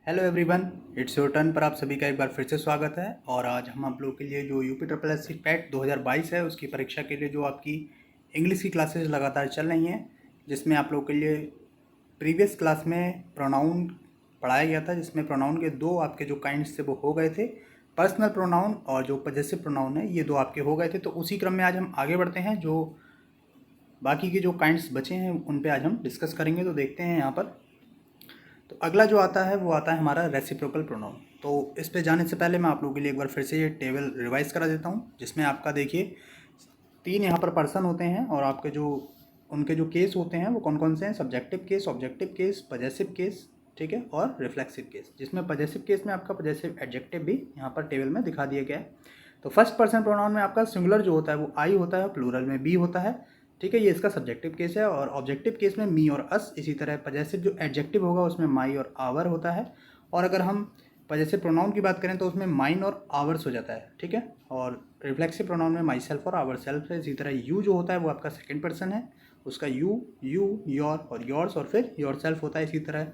Hello everyone, it's your turn पर आप सभी का एक बार फिर से स्वागत है। और आज हम आप लोग के लिए जो UP triple S C PET 2022 है उसकी परीक्षा के लिए जो आपकी इंग्लिश की क्लासेस लगातार चल रही हैं, जिसमें आप लोग के लिए प्रीवियस क्लास में प्रोनाउन पढ़ाया गया था, जिसमें प्रोनाउन के दो आपके जो काइंड्स थे वो हो गए थे। पर्सनल प्रोनाउन और जो पजेसिव प्रोनाउन है, ये दो आपके हो गए थे। तो उसी क्रम में आज हम आगे बढ़ते हैं। जो बाकी के जो काइंड्स बचे हैं उन पे आज हम डिस्कस करेंगे। तो देखते हैं यहाँ पर। तो अगला जो आता है वो आता है हमारा रेसिप्रोकल प्रोनाउन। तो इस पे जाने से पहले मैं आप लोगों के लिए एक बार फिर से ये टेबल रिवाइज करा देता हूँ, जिसमें आपका देखिए 3 यहाँ पर पर्सन होते हैं और आपके जो उनके जो केस होते हैं वो कौन कौन से हैं। Subjective case, objective case, possessive case, ठीक है, और रिफ्लेक्सिव केस। जिसमें पजेसिव केस में आपका पजेसिव एडजेक्टिव भी यहाँ पर टेबल में दिखा दिया गया है। तो फर्स्ट पर्सन प्रोनाउन में आपका सिंगुलर जो होता है वो आई होता है, प्लूरल में बी होता है, ठीक है, ये इसका सब्जेक्टिव केस है। और ऑब्जेक्टिव केस में मी और अस। इसी तरह पजेसिव जो एडजेक्टिव होगा उसमें माई और आवर होता है। और अगर हम पजेसिव प्रोनाउन की बात करें तो उसमें माइन और आवर्स हो जाता है, ठीक है। और रिफ्लेक्सिव प्रोनाउन में माई सेल्फ और आवर सेल्फ है। इसी तरह यू जो होता है वो आपका सेकंड पर्सन है, उसका यू, योर और योर्स, और फिर योर सेल्फ होता है। इसी तरह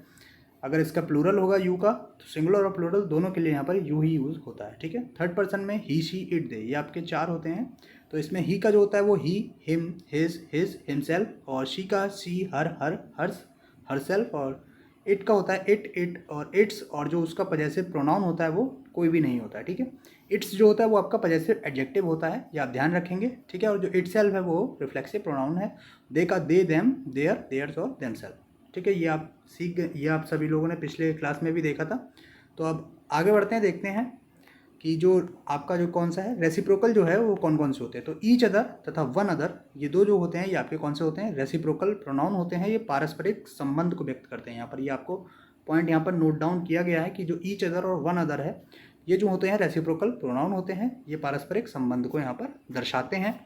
अगर इसका प्लूरल होगा यू का, तो सिंगुलर और प्लूरल दोनों के लिए यहाँ पर यू ही यूज़ होता है, ठीक है। थर्ड पर्सन में ही, शी, इट, दे, ये आपके 4 होते हैं। तो इसमें ही का जो होता है वो ही, हिम, हिज, हिमसेल्फ, और शी का सी, हर्स, हरसेल्फ, और इट का होता है इट और इट्स। और जो उसका पजेसिव प्रोनाउन होता है वो कोई भी नहीं होता है, ठीक है। इट्स जो होता है वो आपका पजेसिव एडजेक्टिव होता है, ये आप ध्यान रखेंगे, ठीक है। और जो इट सेल्फ है वो रिफ्लेक्सिव प्रोनाउन है। दे का दे, देम, देयर, देयर्स और देमसेल्फ, ठीक है। ये आप सीख गए, ये आप सभी लोगों ने पिछले क्लास में भी देखा था। तो अब आगे बढ़ते हैं, देखते हैं कि जो आपका जो कौन सा है रेसिप्रोकल जो है वो कौन कौन से होते हैं। तो ईच अदर तथा वन अदर, ये दो जो होते हैं ये आपके कौन से होते हैं, रेसिप्रोकल प्रोनाउन होते हैं। ये पारस्परिक संबंध को व्यक्त करते हैं। यहाँ पर ये आपको पॉइंट यहाँ पर नोट डाउन किया गया है कि जो ईच अदर और वन अदर है, ये जो होते हैं रेसिप्रोकल प्रोनाउन होते हैं। ये पारस्परिक संबंध को यहाँ पर दर्शाते हैं।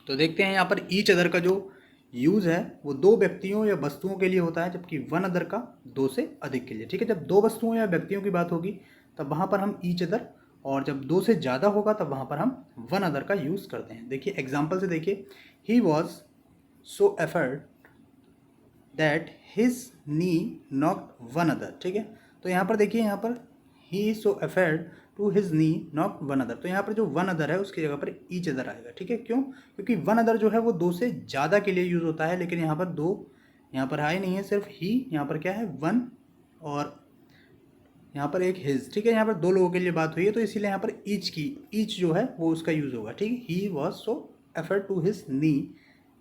तो देखते हैं यहाँ पर ईच अदर का जो यूज़ है वो 2 व्यक्तियों या वस्तुओं के लिए होता है, जबकि वन अदर का 2 से अधिक के लिए, ठीक है। जब 2 वस्तुओं या व्यक्तियों की बात होगी तब वहाँ पर हम ईच अदर, और जब 2 से ज़्यादा होगा तब वहाँ पर हम वन अदर का यूज़ करते हैं। देखिए एग्जाम्पल से देखिए, he was so afraid that his knee knocked one other, ठीक है। तो यहाँ पर देखिए, यहाँ पर he is so afford to his knee not one other. तो यहाँ पर जो वन अदर है उसकी जगह पर ईच अदर आएगा, ठीक है। क्यों? क्योंकि वन अदर जो है वो 2 से ज़्यादा के लिए यूज़ होता है, लेकिन यहाँ पर 2 यहाँ पर है नहीं है, सिर्फ ही। यहाँ पर क्या है, वन, और यहाँ पर एक हिज, ठीक है। यहाँ पर 2 लोगों के लिए बात हुई है, तो इसीलिए यहाँ पर ईच जो है वो उसका यूज़ होगा, ठीक है। He was so afford to his knee,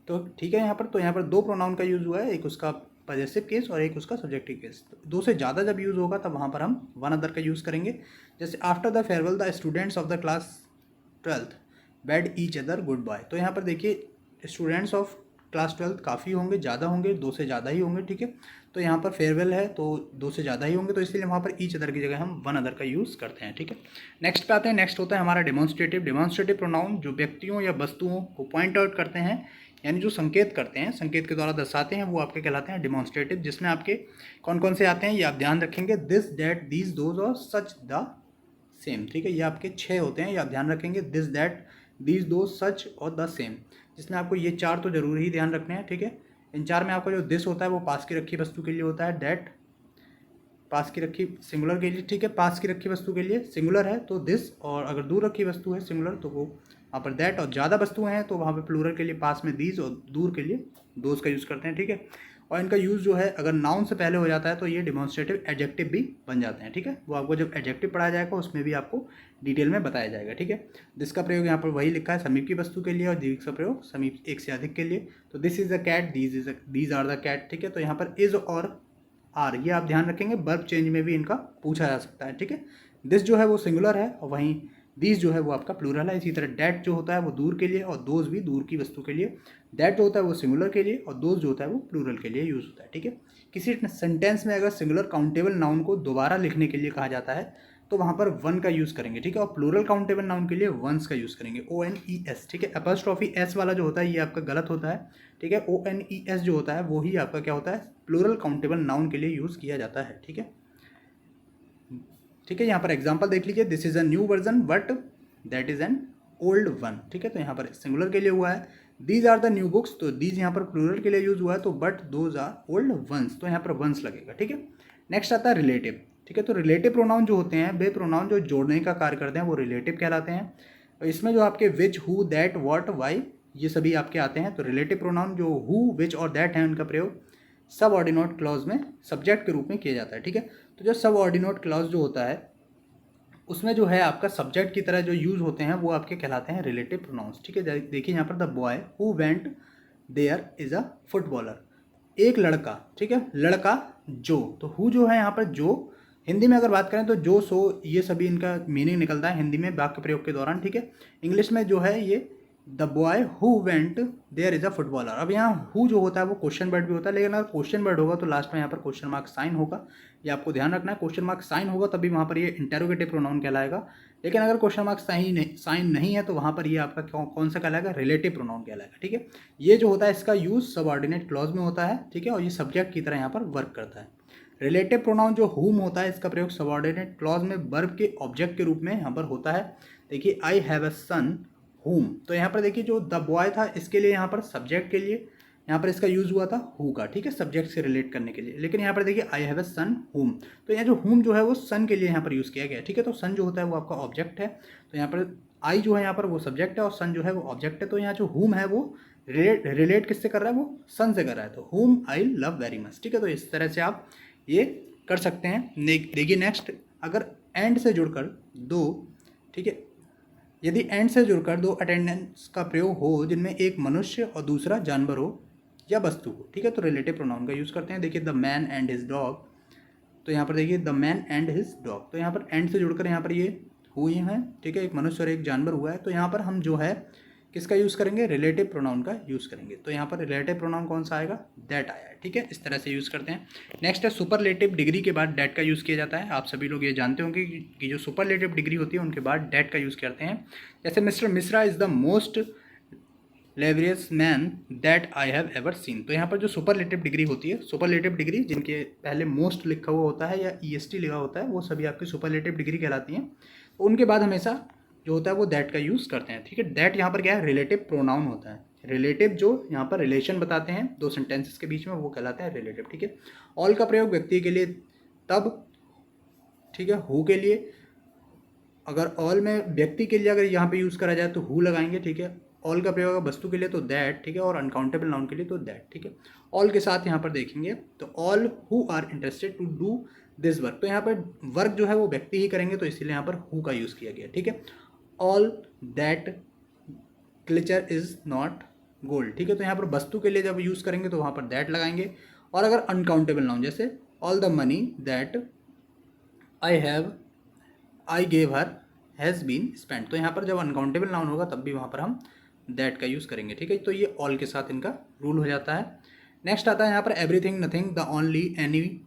तो ठीक है। यहाँ पर तो यहाँ पर 2 प्रोनाउन का यूज़ हुआ है, एक उसका पजेसिव केस और एक उसका सब्जेक्टिव केस। 2 से ज़्यादा जब यूज़ होगा तब वहाँ पर हम वन अदर का यूज़ करेंगे। जैसे after the farewell the students of the class 12th bade each other good bye. तो यहाँ पर देखिए स्टूडेंट्स ऑफ क्लास 12th काफ़ी होंगे, ज़्यादा होंगे, 2 से ज़्यादा ही होंगे, ठीक है। तो यहाँ पर फेयरवेल है तो 2 से ज़्यादा ही होंगे, तो इसलिए वहाँ पर ईच अदर की जगह हम वन अदर का यूज़ करते हैं, ठीक है। नेक्स्ट पे आते हैं। नेक्स्ट होता है हमारा डेमोन्स्ट्रेटिव। डेमोन्स्ट्रेटिव प्रोनाउन जो व्यक्तियों या वस्तुओं को पॉइंट आउट करते हैं, यानी जो संकेत करते हैं, संकेत के द्वारा दर्शाते हैं, वो आपके कहलाते हैं डेमोन्स्ट्रेटिव। जिसमें आपके कौन कौन से आते हैं ये आप ध्यान रखेंगे, दिस, दैट, दीज, दोज और सच द सेम, ठीक है। ये आपके 6 होते हैं, ये आप ध्यान रखेंगे, दिस, दैट, दीज, दोज, सच और द सेम। जिसमें आपको ये 4 तो जरूर ही ध्यान रखने हैं, ठीक है। इन 4 में आपका जो दिस होता है वो पास की रखी वस्तु के लिए होता है, दैट पास की रखी सिंगुलर के लिए, ठीक है। पास की रखी वस्तु के लिए सिंगुलर है तो दिस, और अगर दूर रखी वस्तु है सिंगुलर तो वो वहाँ पर दैट, और ज़्यादा वस्तुएं हैं तो वहाँ पर प्लूरल के लिए पास में दीज, और दूर के लिए दोज का यूज़ करते हैं, ठीक है। और इनका यूज़ जो है अगर नाउन से पहले हो जाता है तो ये डिमॉन्स्ट्रेटिव एडजेक्टिव भी बन जाते हैं, ठीक है। वो आपको जब एडजेक्टिव पढ़ाया जाएगा उसमें भी आपको डिटेल में बताया जाएगा, ठीक है। दिस का प्रयोग यहाँ पर वही लिखा है समीप की वस्तु के लिए, और दीज का प्रयोग समीप एक से अधिक के लिए। तो this is a cat, these are the cat, ठीक है। तो यहाँ पर इज़ और आर, ये आप ध्यान रखेंगे, वर्ब चेंज में भी इनका पूछा जा सकता है, ठीक है। दिस जो है वो सिंगुलर है और वहीं दीज जो है वो आपका प्लूरल है। इसी तरह डैट जो होता है वो दूर के लिए, और दोज भी दूर की वस्तु के लिए। डैट जो होता है वो सिंगुलर के लिए, और दोज जो होता है वो प्लूरल के लिए यूज़ होता है, ठीक है। किसी सेंटेंस में अगर सिंगुलर काउंटेबल नाउन को दोबारा लिखने के लिए कहा जाता है तो वहाँ पर वन का यूज़ करेंगे, ठीक है। और प्लूरल काउंटेबल नाउन के लिए वंस का यूज़ करेंगे, ONES, ठीक है। एपॉस्ट्रोफी एस वाला जो होता है ये आपका गलत होता है, ठीक है। ONES जो होता है वो ही आपका क्या होता है, प्लूरल काउंटेबल नाउन के लिए यूज़ किया जाता है, ठीक है। ठीक है, यहाँ पर एग्जांपल देख लीजिए, this is a new version but that is an old one, ठीक है। तो यहाँ पर सिंगुलर के लिए हुआ है। These are the new books, तो दीज यहाँ पर प्लूरल के लिए यूज़ हुआ है, तो but those are old ones, तो यहाँ पर वंस लगेगा, ठीक है। नेक्स्ट आता है रिलेटिव, ठीक ठीक है। तो रिलेटिव प्रोनाउन जो होते हैं वे प्रोनाउन जो जोड़ने का कार्य करते हैं वो रिलेटिव कहलाते हैं। और इसमें जो आपके विच, हु, दैट, व्हाट, वाई ये सभी आपके आते हैं। तो रिलेटिव प्रोनाउन जो हु, विच और दैट है उनका प्रयोग सब ऑर्डिनेट क्लॉज में सब्जेक्ट के रूप में किया जाता है, ठीक है। तो जो सब ऑर्डिनेट क्लॉज जो होता है उसमें जो है आपका सब्जेक्ट की तरह जो यूज़ होते हैं वो आपके कहलाते हैं रिलेटिव प्रोनाउंस, ठीक है। देखिए यहाँ पर the boy who went there is a footballer, एक लड़का, ठीक है, लड़का जो, तो हु जो है यहाँ पर जो, हिंदी में अगर बात करें तो जो, सो ये सभी इनका मीनिंग निकलता है हिंदी में वाक्य प्रयोग के दौरान, ठीक है। इंग्लिश में जो है ये the boy who went there is a footballer. अब यहाँ हु जो होता है वो क्वेश्चन वर्ड भी होता है, लेकिन अगर क्वेश्चन वर्ड होगा तो लास्ट में यहाँ पर क्वेश्चन मार्क साइन होगा, ये आपको ध्यान रखना है। क्वेश्चन मार्क साइन होगा तभी वहाँ पर ये इंटेरोगेटिव प्रोनाउन कहलाएगा, लेकिन अगर क्वेश्चन मार्क साइन नहीं है तो वहाँ पर ये आपका कौन सा कहलाएगा, रिलेटिव प्रोनाउन कहलाएगा, ठीक है। ये जो होता है इसका यूज़ सबऑर्डिनेट क्लॉज में होता है, ठीक है, और ये सब्जेक्ट की तरह यहाँ पर वर्क करता है। रिलेटिव प्रोनाउन जो हुम होता है इसका प्रयोग सबऑर्डिनेट क्लॉज में वर्ब के ऑब्जेक्ट के रूप में यहाँ पर होता है। देखिए आई हैव अ सन हुम, तो यहाँ पर देखिए जो द बॉय था इसके लिए यहाँ पर सब्जेक्ट के लिए यहाँ पर इसका यूज़ हुआ था हु का, ठीक है, सब्जेक्ट से रिलेट करने के लिए। लेकिन यहाँ पर देखिए आई हैव अ सन हुम, तो यहाँ जो हुम जो है वो सन के लिए यहाँ पर यूज़ किया गया है, ठीक है। तो सन जो होता है वो आपका ऑब्जेक्ट है, तो यहाँ पर आई जो है यहाँ पर वो सब्जेक्ट है और सन जो है वो ऑब्जेक्ट है। तो यहाँ जो हुम है वो रिलेट किससे कर रहा है, वो सन से कर रहा है, तो हुम आई लव वेरी मच, ठीक है। तो इस तरह से आप ये कर सकते हैं। देखिए नेक्स्ट, अगर एंड से जुड़कर दो, ठीक है, यदि एंड से जुड़कर दो अटेंडेंस का प्रयोग हो जिनमें एक मनुष्य और दूसरा जानवर हो या वस्तु हो, ठीक है, तो रिलेटिव प्रोनाउन का यूज़ करते हैं। देखिए the man and his dog, तो यहाँ पर देखिए the man and his dog, तो यहाँ पर एंड से जुड़कर यहाँ पर ये हुई हैं, ठीक है, एक मनुष्य और एक जानवर हुआ है, तो यहाँ पर हम जो है किसका यूज़ करेंगे, रिलेटिव प्रोनाउन का यूज़ करेंगे। तो यहाँ पर रिलेटिव प्रोनाउन कौन सा आएगा, दैट आया है, ठीक है, इस तरह से यूज़ करते हैं। नेक्स्ट है सुपरलेटिव डिग्री के बाद दैट का यूज़ किया जाता है। आप सभी लोग ये जानते होंगे कि जो सुपरलेटिव डिग्री होती है उनके बाद दैट का यूज़ करते हैं। जैसे mister Mishra is the most laborious man that I have ever seen, तो यहाँ पर जो सुपरलेटिव डिग्री होती है, सुपरलेटिव डिग्री जिनके पहले मोस्ट लिखा हुआ होता है या EST लिखा होता है वो सभी आपकी सुपरलेटिव डिग्री कहलाती हैं। तो उनके बाद हमेशा जो होता है वो दैट का यूज़ करते हैं, ठीक है। दैट यहाँ पर क्या है, रिलेटिव प्रोनाउन होता है। रिलेटिव जो यहाँ पर रिलेशन बताते हैं दो सेंटेंसेस के बीच में वो कहलाते हैं रिलेटिव, ठीक है। ऑल का प्रयोग व्यक्ति के लिए तब, ठीक है, हु के लिए, अगर ऑल में व्यक्ति के लिए अगर यहाँ पे यूज़ करा जाए तो हु लगाएंगे, ठीक है। ऑल का प्रयोग अगर वस्तु के लिए तो दैट, ठीक है, और अनकाउंटेबल नाउन के लिए तो दैट, ठीक है। ऑल के साथ यहाँ पर देखेंगे तो all who are interested to do this work, तो यहाँ पर वर्क जो है वो व्यक्ति ही करेंगे तो इसीलिए यहाँ पर हु का यूज़ किया गया, ठीक है। All that glitters is not gold, ठीक है, तो यहाँ पर वस्तु के लिए जब यूज़ करेंगे तो वहाँ पर दैट लगाएंगे। और अगर अनकाउंटेबल नाउन जैसे all the money that I gave her has been spend, तो यहाँ पर जब अनकाउंटेबल नाउन होगा तब भी वहाँ पर हम दैट का यूज़ करेंगे, ठीक है। तो ये ऑल के साथ इनका रूल हो जाता है। नेक्स्ट आता है यहाँ पर everything, nothing, the only, any,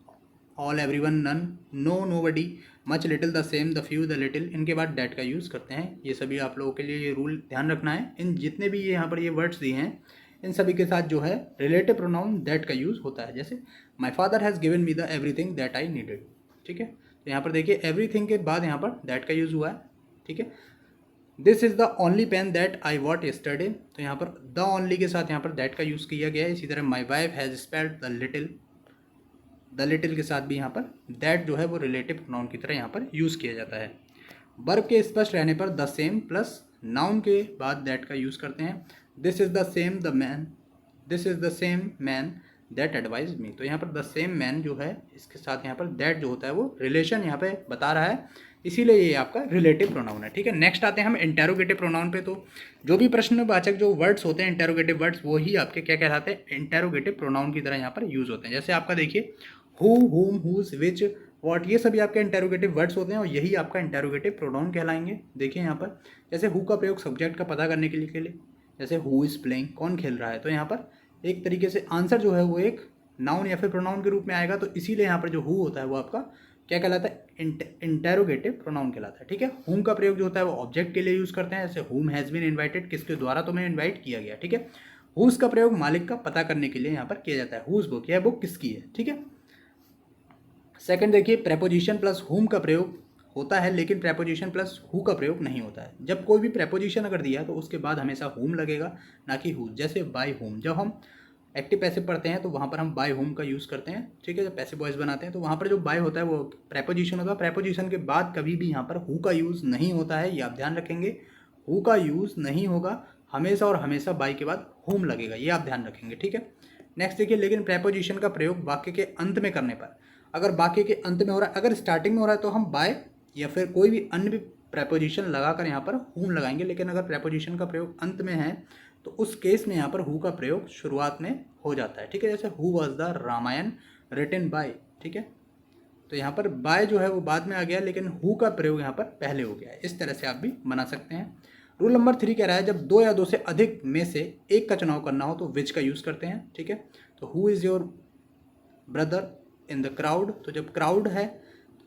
all, everyone, none, no, nobody, much, little, the same, the few, the little, इनके बाद डैट का यूज़ करते हैं। ये सभी आप लोगों के लिए ये रूल ध्यान रखना है। इन जितने भी ये यहाँ पर ये वर्ड्स दिए हैं इन सभी के साथ जो है रिलेटिव प्रोनाउन दैट का यूज़ होता है। जैसे my father has given me the everything that I needed, ठीक है, तो यहाँ पर देखिए एवरीथिंग के बाद यहाँ पर दैट का यूज़ हुआ है, ठीक है। This is the only pen that I bought yesterday, तो यहाँ पर द ओनली के साथ यहाँ पर दैट का यूज़ किया गया है। इसी तरह my wife has spelled the little के साथ भी यहाँ पर दैट जो है वो रिलेटिव प्रोनाउन की तरह यहाँ पर यूज़ किया जाता है। वर्ब के स्पष्ट रहने पर द सेम प्लस नाउन के बाद दैट का यूज़ करते हैं। This is the same man that advise me, तो यहाँ पर द सेम मैन जो है इसके साथ यहाँ पर दैट जो होता है वो रिलेशन यहाँ पे बता रहा है, इसीलिए ये आपका रिलेटिव प्रोनाउन है, ठीक है। नेक्स्ट आते हैं हम इंटेरोगेटिव प्रोनाउन पे। तो जो भी प्रश्नवाचक जो वर्ड्स होते हैं इंटेरोगेटिव वर्ड्स वो ही आपके क्या कहलाते हैं, इंटेरोगेटिव प्रोनाउन की तरह यहाँ पर यूज़ होते हैं। जैसे आपका देखिए हु, हुम, हुज, विच, व्हाट, ये सभी आपके इंटेरोगेटिव वर्ड्स होते हैं और यही आपका इंटेरोगेटिव प्रोनाउन कहलाएंगे। देखिए यहाँ पर जैसे हु का प्रयोग सब्जेक्ट का पता करने के लिए जैसे हु इज़ प्लेइंग, कौन खेल रहा है, तो यहाँ पर एक तरीके से आंसर जो है वो एक नाउन या फिर प्रोनाउन के रूप में आएगा, तो इसीलिए यहाँ पर जो हु होता है वो आपका क्या कहलाता है, इंटेरोगेटिव प्रोनाउन कहलाता है, ठीक है। हुम का प्रयोग जो होता है वो ऑब्जेक्ट के लिए यूज़ करते हैं, जैसे हुम हैज़ बीन इन्वाइटेड, किसके द्वारा तुम्हें इन्वाइट किया गया, ठीक है। हुज का प्रयोग मालिक का पता करने के लिए यहाँ पर किया जाता है, हुज बुक, यह बुक किसकी है, ठीक है। सेकंड देखिए प्रेपोजिशन प्लस हुम का प्रयोग होता है लेकिन प्रेपोजिशन प्लस हु का प्रयोग नहीं होता है। जब कोई भी प्रेपोजिशन अगर दिया तो उसके बाद हमेशा हुम लगेगा ना कि हु। जैसे बाय हुम, जब हम एक्टिव पैसिव पढ़ते हैं तो वहाँ पर हम बाय होम का यूज़ करते हैं, ठीक है। जब पैसिव वॉइस बनाते हैं तो वहाँ पर जो बाय होता है वो प्रेपोजिशन होता है। प्रेपोजिशन के बाद कभी भी यहाँ पर हु का यूज़ नहीं होता है, ये आप ध्यान रखेंगे। हु का यूज़ नहीं होगा, हमेशा और हमेशा बाय के बाद होम लगेगा, ये आप ध्यान रखेंगे, ठीक है। नेक्स्ट देखिए, लेकिन प्रेपोजिशन का प्रयोग वाक्य के अंत में करने पर, अगर वाक्य के अंत में हो रहा है, अगर स्टार्टिंग में हो रहा है तो हम बाय या फिर कोई भी अन्य भी प्रेपोजिशन लगाकर यहाँ पर हुम लगाएंगे। लेकिन अगर प्रेपोजिशन का प्रयोग अंत में है तो उस केस में यहाँ पर हु का प्रयोग शुरुआत में हो जाता है, ठीक है। जैसे who was the Ramayana written by, ठीक है। तो यहाँ पर बाय जो है वो बाद में आ गया, लेकिन हु का प्रयोग यहाँ पर पहले हो गया है। इस तरह से आप भी बना सकते हैं। रूल नंबर 3 कह रहा है, जब 2 या 2 से अधिक में से एक का चुनाव करना हो तो विच का यूज़ करते हैं, ठीक है। तो who is your brother in the crowd, तो जब क्राउड है,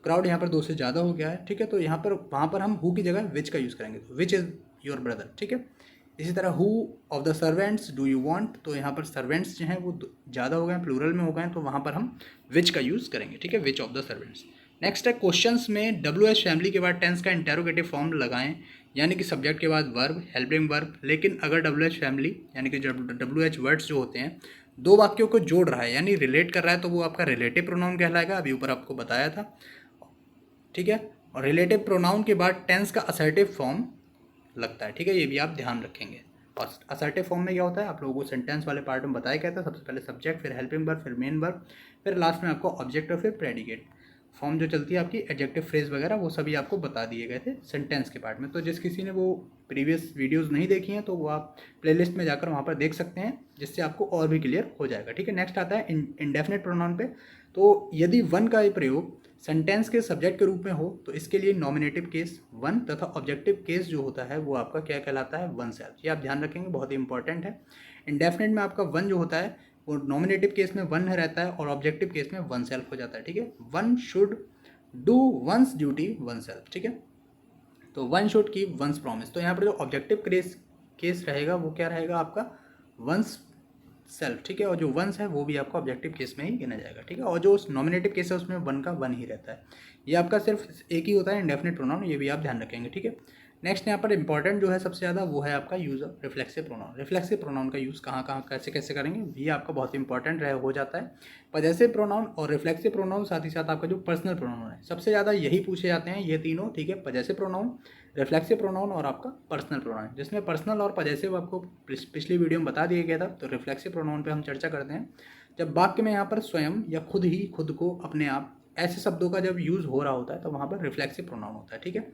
क्राउड यहाँ पर 2 से ज़्यादा हो गया है, ठीक है। तो यहाँ पर वहाँ पर हम हु की जगह विच का यूज़ करेंगे, तो विच इज़ योर ब्रदर, ठीक है। इसी तरह who of the servants do you want, तो यहाँ पर सर्वेंट्स जो हैं वो ज़्यादा हो गए हैं, प्लूरल में हो गए हैं, तो वहाँ पर हम विच का यूज़ करेंगे, ठीक है, which of the servants. Next है, क्वेश्चंस में WH फैमिली के बाद टेंस का इंटेरोगेटिव फॉर्म लगाएं, यानी कि सब्जेक्ट के बाद वर्ब, हेल्पिंग वर्ब। लेकिन अगर WH फैमिली यानी कि WH वर्ड्स जो होते हैं 2 वाक्यों को जोड़ रहा है यानी रिलेट कर रहा है, तो वो आपका रिलेटिव प्रोनाउन कहलाएगा, अभी ऊपर आपको बताया था, ठीक है। और रिलेटिव प्रोनाउन के बाद टेंस का असर्टिव फॉर्म लगता है, ठीक है, ये भी आप ध्यान रखेंगे। और असर्टिव फॉर्म में क्या होता है, आप लोगों को सेंटेंस वाले पार्ट में बताया गया था, सबसे पहले सब्जेक्ट, फिर हेल्पिंग वर्ब, फिर मेन वर्ब, फिर लास्ट में आपको ऑब्जेक्ट और फिर प्रेडिकेट फॉर्म जो चलती है आपकी, एडजेक्टिव फ्रेज वगैरह, वो सभी आपको बता दिए गए थे सेंटेंस के पार्ट में। तो जिस किसी ने वो प्रीवियस वीडियोस नहीं देखी हैं तो वो आप प्लेलिस्ट में जाकर वहाँ पर देख सकते हैं, जिससे आपको और भी क्लियर हो जाएगा, ठीक है। नेक्स्ट आता है इंडेफिनिट प्रोनाउन पे। तो यदि वन का प्रयोग सेंटेंस के सब्जेक्ट के रूप में हो तो इसके लिए नॉमिनेटिव केस वन तथा ऑब्जेक्टिव केस जो होता है वो आपका क्या कहलाता है, वन सेल्फ। ये आप ध्यान रखेंगे, बहुत ही इंपॉर्टेंट है। इंडेफिनिट में आपका वन जो होता है वो नॉमिनेटिव केस में वन रहता है और ऑब्जेक्टिव केस में वन सेल्फ हो जाता है, ठीक है। One should do once duty one self, ठीक है। तो one should keep once promise, तो यहाँ पर जो ऑब्जेक्टिव केस रहेगा वो क्या रहेगा आपका, वंस सेल्फ, ठीक है। और जो वंस है वो भी आपका ऑब्जेक्टिव केस में ही गिना जाएगा, ठीक है। और जो नॉमिनेटिव केस है उसमें वन का वन ही रहता है। ये आपका सिर्फ एक ही होता है इंडेफिनिट प्रोनाउन, ये भी आप ध्यान रखेंगे, ठीक है। नेक्स्ट यहाँ पर इंपॉर्टेंट जो है सबसे ज़्यादा वो है आपका use of reflexive pronoun. Reflexive pronoun का यूज़ कहाँ कहाँ कैसे कैसे करेंगे, ये आपका बहुत इंपॉर्टेंट हो जाता है। पजेसिव प्रोनाउन और रिफ्लेक्सिव प्रोनाउन, साथ ही साथ आपका जो पर्सनल प्रोनाउन है, सबसे ज़्यादा यही पूछे जाते हैं ये तीनों, ठीक है। पजेसिव प्रोनाउन, रिफ्लेक्सिव प्रोनाउन और आपका पर्सनल प्रोनाउन, जिसमें पर्सनल और पजेसिव आपको पिछली वीडियो में बता दिया गया था। तो रिफ्लेक्सिव प्रोनाउन पे हम चर्चा करते हैं, जब वाक्य में यहाँ पर स्वयं या खुद ही खुद को, अपने आप, ऐसे शब्दों का जब यूज़ हो रहा होता है तो वहाँ पर रिफ्लेक्सिव प्रोनाउन होता है, ठीक है।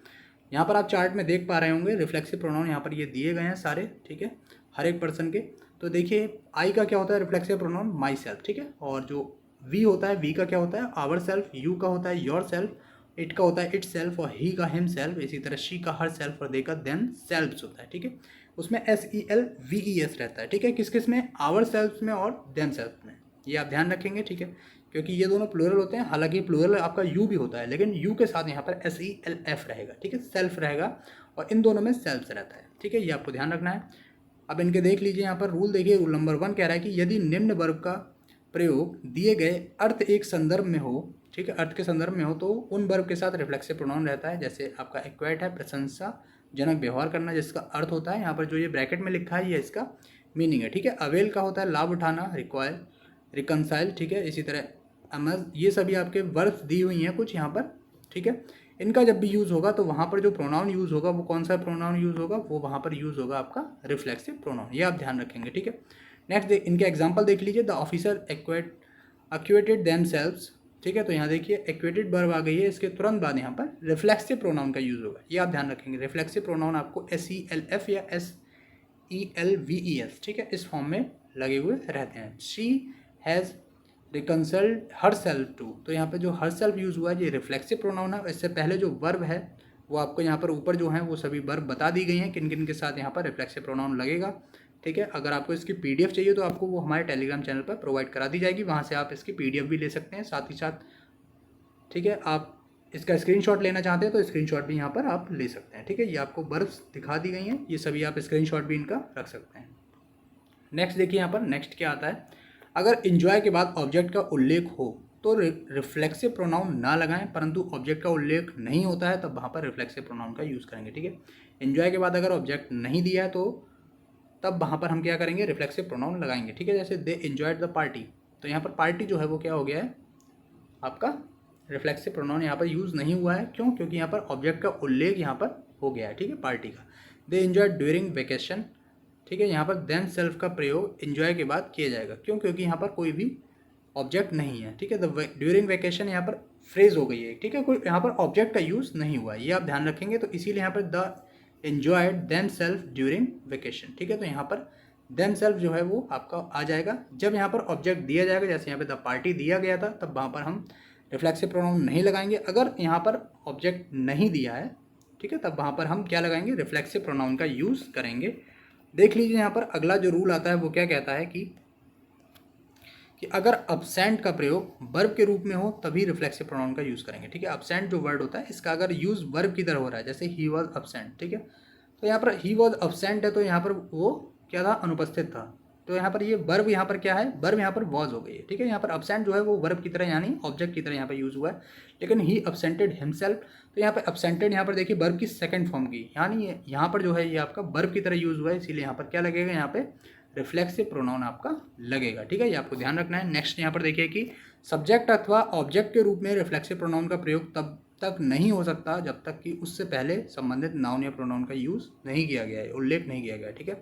यहाँ पर आप चार्ट में देख पा रहे होंगे रिफ्लेक्सिव प्रोनाउन यहाँ पर ये दिए गए हैं सारे, ठीक है, हर एक पर्सन के। तो देखिए आई का क्या होता है रिफ्लेक्सिव प्रोनाउन, माई सेल्फ, ठीक है। और जो वी होता है, वी का क्या होता है, आवर सेल्फ। यू का होता है योर सेल्फ। इट का होता है इट सेल्फ और ही का हिम सेल्फ। इसी तरह शी का हर सेल्फ और दे का देम सेल्फ्स होता है, ठीक है। उसमें SELVES रहता है, ठीक है, किस किस में, आवर सेल्फ में और देम सेल्फ में। ये आप ध्यान रखेंगे, ठीक है, क्योंकि ये दोनों प्लूरल होते हैं। हालांकि प्लूरल आपका यू भी होता है, लेकिन यू के साथ यहाँ पर SELF रहेगा, ठीक है, सेल्फ रहेगा, और इन दोनों में सेल्फ रहता है, ठीक है, ये आपको ध्यान रखना है। अब इनके देख लीजिए, यहाँ पर रूल देखिए, रूल नंबर 1 कह रहा है कि यदि निम्न वर्ब का प्रयोग दिए गए अर्थ एक संदर्भ में हो, ठीक है, अर्थ के संदर्भ में हो, तो उन वर्ब के साथ रिफ्लेक्सिव प्रोनाउन रहता है। जैसे आपका एक्वाइट है, प्रशंसाजनक व्यवहार करना, जिसका अर्थ होता है यहाँ पर जो ये ब्रैकेट में लिखा है ये इसका मीनिंग है, ठीक है। अवेल का होता है लाभ उठाना, रिक्वायर, रिकनसाइल, ठीक है। इसी तरह अमज, ये सभी आपके वर्ब्स दी हुई हैं कुछ यहाँ पर, ठीक है। इनका जब भी यूज़ होगा तो वहाँ पर जो प्रोनाउन यूज़ होगा वो कौन सा प्रोनाउन यूज़ होगा, वो वहाँ पर यूज़ होगा आपका रिफ्लेक्सिव प्रोनाउन, ये आप ध्यान रखेंगे, ठीक है। नेक्स्ट इनके एग्जांपल देख लीजिए, द ऑफिसर एक्वेटेड देमसेल्व्स, ठीक है। तो यहाँ देखिए एक्वेटेड वर्ब आ गई है, इसके तुरंत बाद यहाँ पर रिफ्लेक्सिव प्रोनाउन का यूज़ होगा, ये आप ध्यान रखेंगे। रिफ्लेक्सिव प्रोनाउन आपको SELF या SELVES, ठीक है, इस फॉर्म में लगे हुए रहते हैं। She has reconciled herself to, तो यहाँ पे जो हर सेल्फ यूज़ हुआ है ये रिफ्लेक्सिव प्रोनाउन है। इससे पहले जो वर्ब है वो आपको यहाँ पर ऊपर जो है वो सभी वर्ब बता दी गई हैं किन किन के साथ यहाँ पर रिफ्लेक्सिव प्रोनाउन लगेगा, ठीक है। अगर आपको इसकी PDF चाहिए तो आपको वो हमारे टेलीग्राम चैनल पर प्रोवाइड करा दी जाएगी, वहाँ से आप इसकी PDF भी ले सकते हैं साथ ही साथ, ठीक है। आप इसका स्क्रीनशॉट लेना चाहते हैं तो स्क्रीनशॉट भी यहाँ पर आप ले सकते हैं, ठीक है। ये आपको वर्ब्स दिखा दी गई हैं, ये सभी आप स्क्रीनशॉट भी इनका रख सकते हैं। नेक्स्ट देखिए यहाँ पर, नेक्स्ट क्या आता है, अगर इंजॉय के बाद ऑब्जेक्ट का उल्लेख हो तो रिफ्लेक्सिव प्रोनाउन ना लगाएं, परंतु ऑब्जेक्ट का उल्लेख नहीं होता है तब वहाँ पर रिफ्लेक्सिव प्रोनाउन का यूज़ करेंगे, ठीक है। इंजॉय के बाद अगर ऑब्जेक्ट नहीं दिया है तो तब वहाँ पर हम क्या करेंगे, रिफ्लेक्सिव प्रोनाउन लगाएंगे, ठीक है। जैसे दे एंजॉयड द पार्टी, तो यहाँ पर पार्टी जो है वो क्या हो गया है आपका रिफ्लेक्सिव प्रोनाउन यहाँ पर यूज़ नहीं हुआ है। क्यों? क्योंकि यहाँ पर ऑब्जेक्ट का उल्लेख यहाँ पर हो गया है, ठीक है, पार्टी का। दे एंजॉयड ड्यूरिंग वेकेशन, ठीक है, यहाँ पर देन सेल्फ का प्रयोग एंजॉय के बाद किया जाएगा। क्यों? क्योंकि यहाँ पर कोई भी ऑब्जेक्ट नहीं है, ठीक है। द ड्यूरिंग वेकेशन यहाँ पर फ्रेज हो गई है, ठीक है, कोई यहाँ पर ऑब्जेक्ट का यूज़ नहीं हुआ है, ये आप ध्यान रखेंगे। तो इसीलिए यहाँ पर the enjoyed them self during vacation, ठीक है। तो यहाँ पर देम सेल्फ जो है वो आपका आ जाएगा जब यहाँ पर ऑब्जेक्ट दिया जाएगा। जैसे यहाँ पे द पार्टी दिया गया था, तब वहाँ पर हम रिफ्लेक्सिव प्रोनाउन नहीं लगाएंगे। अगर यहाँ पर ऑब्जेक्ट नहीं दिया है, ठीक है, तब वहाँ पर हम क्या लगाएंगे, रिफ्लेक्सिव प्रोनाउन का यूज़ करेंगे। देख लीजिए यहाँ पर अगला जो रूल आता है वो क्या कहता है कि अगर अब्सेंट का प्रयोग वर्ब के रूप में हो तभी रिफ्लेक्सिव प्रोनाउन का यूज़ करेंगे, ठीक है। अब्सेंट जो वर्ड होता है इसका अगर यूज़ वर्ब की तरह हो रहा है, जैसे ही वॉज अब्सेंट, ठीक है, तो यहाँ पर ही वॉज अब्सेंट है, तो यहाँ पर वो क्या था, अनुपस्थित था। तो यहाँ पर ये वर्ब यहाँ पर क्या है, वर्ब यहाँ पर वॉज हो गई है, ठीक है। यहाँ पर अब्सेंट जो है वो वर्ब की तरह यानी ऑब्जेक्ट की तरह यहाँ पर यूज़ हुआ है। लेकिन ही अब्सेंटेड हिमसेल्फ, तो यहाँ पर अब्सेंटेड यहाँ पर देखिए वर्ब की सेकंड फॉर्म की, यानी यहाँ पर जो है ये आपका वर्ब की तरह यूज़ हुआ है, इसीलिए यहाँ पर क्या लगेगा, यहाँ पे रिफ्लेक्सिव प्रोनाउन आपका लगेगा, ठीक है। ये आपको ध्यान रखना है। नेक्स्ट यहाँ पर देखिए कि सब्जेक्ट अथवा ऑब्जेक्ट के रूप में रिफ्लेक्सिव प्रोनाउन का प्रयोग तब तक नहीं हो सकता जब तक कि उससे पहले संबंधित नाउन या प्रोनाउन का यूज़ नहीं किया गया है, उल्लेख नहीं किया गया है, ठीक है।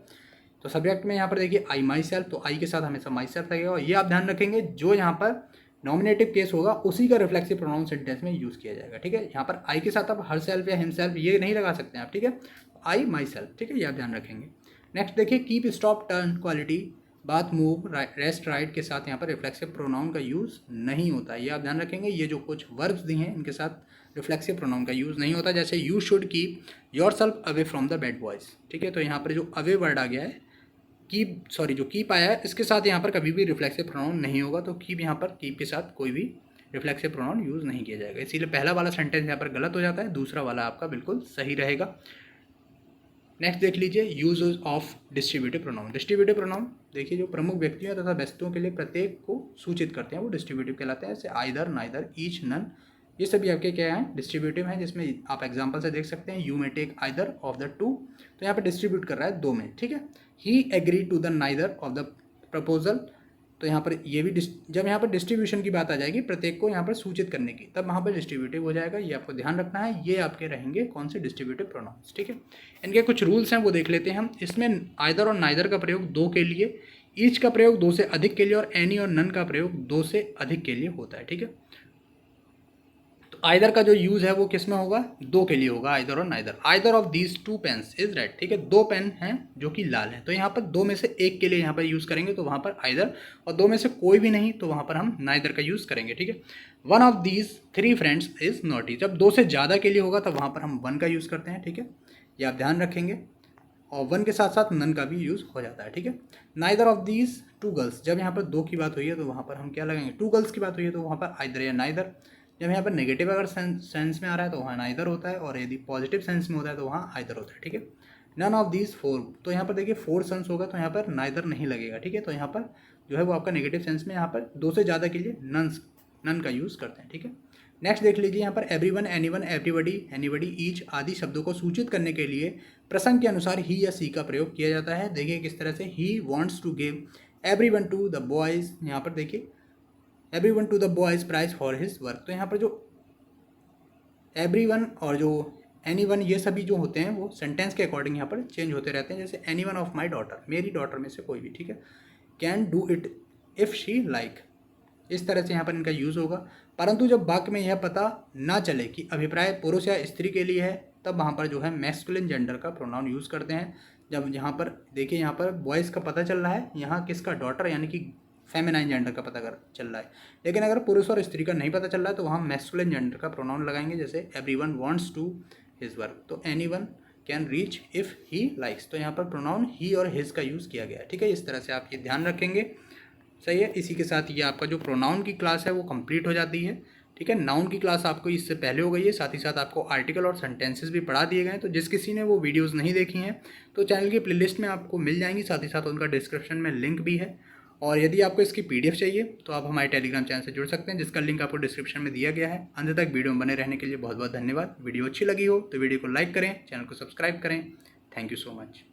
तो सब्जेक्ट में यहाँ पर देखिए आई माई सेल्फ, तो आई के साथ हमेशा माई सेल्फ लगेगा। और ये आप ध्यान रखेंगे जो यहाँ पर नॉमिनेटिव केस होगा उसी का रिफ्लेक्सिव प्रोनाउन सेंटेंस में यूज़ किया जाएगा, ठीक है। यहाँ पर आई के साथ आप हर सेल्फ या हिम सेल्फ ये नहीं लगा सकते हैं आप, ठीक है। आई माई सेल्फ, ठीक है, ये आप ध्यान रखेंगे। नेक्स्ट देखिए कीप स्टॉप टर्न क्वालिटी बात मूव रेस्ट राइट के साथ यहाँ पर रिफ्लेक्सिव प्रोनाउन का यूज़ नहीं होता है, ये आप ध्यान रखेंगे। ये जो कुछ वर्ब्स दी हैं इनके साथ रिफ्लेक्सिव प्रोनाउन का यूज़ नहीं होता। जैसे you should keep your self away from the bad boys, ठीक है। तो यहाँ पर जो अवे वर्ड आ गया है, जो कीप आया है, इसके साथ यहाँ पर कभी भी रिफ्लेक्सिव प्रोनाउन नहीं होगा। तो कीप यहाँ पर कीप के साथ कोई भी रिफ्लेक्सिव प्रोनाउन यूज़ नहीं किया जाएगा, इसीलिए पहला वाला सेंटेंस यहाँ पर गलत हो जाता है, दूसरा वाला आपका बिल्कुल सही रहेगा। नेक्स्ट देख लीजिए use of distributive pronoun. Distributive pronoun देखिए जो प्रमुख व्यक्तियों तथा वस्तुओं के लिए प्रत्येक को सूचित करते हैं वो डिस्ट्रीब्यूटिव कहलाते हैं। जैसे आइदर, नाइदर, ईच, नन, ये सभी आपके क्या हैं, डिस्ट्रीब्यूटिव हैं। जिसमें आप एग्जांपल से देख सकते हैं you may take either of the two, तो यहाँ पे डिस्ट्रीब्यूट कर रहा है दो में, ठीक है। He agree to the neither of the proposal, तो यहाँ पर ये भी जब यहाँ पर डिस्ट्रीब्यूशन की बात आ जाएगी प्रत्येक को यहाँ पर सूचित करने की, तब वहाँ पर डिस्ट्रीब्यूटिव हो जाएगा। ये आपको ध्यान रखना है, ये आपके रहेंगे कौन से डिस्ट्रीब्यूटिव प्रोनाउंस, ठीक है। इनके कुछ रूल्स हैं वो देख लेते हैं हम। इसमें आइदर और नाइदर का प्रयोग दो के लिए, ईच का प्रयोग दो से अधिक के लिए, और एनी और नन का प्रयोग दो से अधिक के लिए होता है, ठीक है। तो आइदर का जो यूज़ है वो किस में होगा, दो के लिए होगा, आइदर और neither. Either of these two pens is red, ठीक है, दो पेन हैं जो कि लाल हैं, तो यहाँ पर दो में से एक के लिए यहाँ पर यूज़ करेंगे तो वहाँ पर आइदर, और दो में से कोई भी नहीं तो वहाँ पर हम नाइदर का यूज़ करेंगे, ठीक है। One of these three friends is naughty, जब दो से ज़्यादा के लिए होगा तब वहाँ पर हम वन का यूज़ करते हैं, ठीक है, ये आप ध्यान रखेंगे। और वन के साथ साथ नन का भी यूज़ हो जाता है, ठीक है। Neither of these to girls, जब यहाँ पर दो की बात हुई है तो वहाँ पर हम क्या लगाएंगे, टू गर्ल्स की बात हुई है तो वहाँ पर आइदर या नाइदर। जब यहाँ पर नेगेटिव अगर सेंस में आ रहा है तो वहाँ नाइदर होता है, और यदि पॉजिटिव सेंस में होता है तो वहाँ आइदर होता है, ठीक है। नन ऑफ दीज फोर, तो यहाँ पर देखिए फोर सन्स होगा तो यहाँ पर नाइदर नहीं लगेगा, ठीक है। तो यहाँ पर जो है वो आपका नेगेटिव सेंस में यहाँ पर दो से ज़्यादा के लिए नन का यूज़ करते हैं, ठीक है। नेक्स्ट देख लीजिए यहाँ पर everyone, anyone, everybody, anybody, each आदि शब्दों को सूचित करने के लिए प्रसंग के अनुसार ही या सी का प्रयोग किया जाता है। देखिए किस तरह से, he wants to give everyone to the boys, यहाँ पर देखिए everyone to the boys prize for his work, तो यहाँ पर जो एवरीवन और जो एनीवन ये सभी जो होते हैं वो सेंटेंस के अकॉर्डिंग यहाँ पर चेंज होते रहते हैं। जैसे एनीवन ऑफ माई डॉटर, मेरी डॉटर में से कोई भी, ठीक है। Can do it if she like, इस तरह से यहाँ पर इनका यूज़ होगा। परंतु जब वाक्य में यह पता ना चले कि अभिप्राय पुरुष या स्त्री के लिए है तब वहाँ पर जो है मैस्कुलिन जेंडर का प्रोनाउन यूज़ करते हैं। जब यहाँ पर देखिए यहाँ पर बॉयज़ का पता चल रहा है, यहाँ किसका, डॉटर यानी कि फेमिनाइन जेंडर का पता चल रहा है। लेकिन अगर पुरुष और स्त्री का नहीं पता चल रहा है तो वहाँ मैस्कुलिन जेंडर का प्रोनाउन लगाएंगे। जैसे everyone wants to his work, तो anyone can reach if he likes, तो यहाँ पर प्रोनाउन ही और हिज का यूज़ किया गया है, ठीक है। इस तरह से आप ये ध्यान रखेंगे, सही है। इसी के साथ ये आपका जो प्रोनाउन की क्लास है वो कंप्लीट हो जाती है, ठीक है। नाउन की क्लास आपको इससे पहले हो गई है, साथ ही साथ आपको आर्टिकल और सेंटेंसेस भी पढ़ा दिए गए हैं। तो जिस किसी ने वो वीडियोस नहीं देखी हैं तो चैनल की प्लेलिस्ट में आपको मिल जाएंगी, साथ ही साथ उनका डिस्क्रिप्शन में लिंक भी है। और यदि आपको इसकी PDF चाहिए तो आप हमारे टेलीग्राम चैनल से जुड़ सकते हैं, जिसका लिंक आपको डिस्क्रिप्शन में दिया गया है। अंत तक वीडियो में बने रहने के लिए बहुत बहुत धन्यवाद। वीडियो अच्छी लगी हो तो वीडियो को लाइक करें, चैनल को सब्सक्राइब करें। Thank you so much.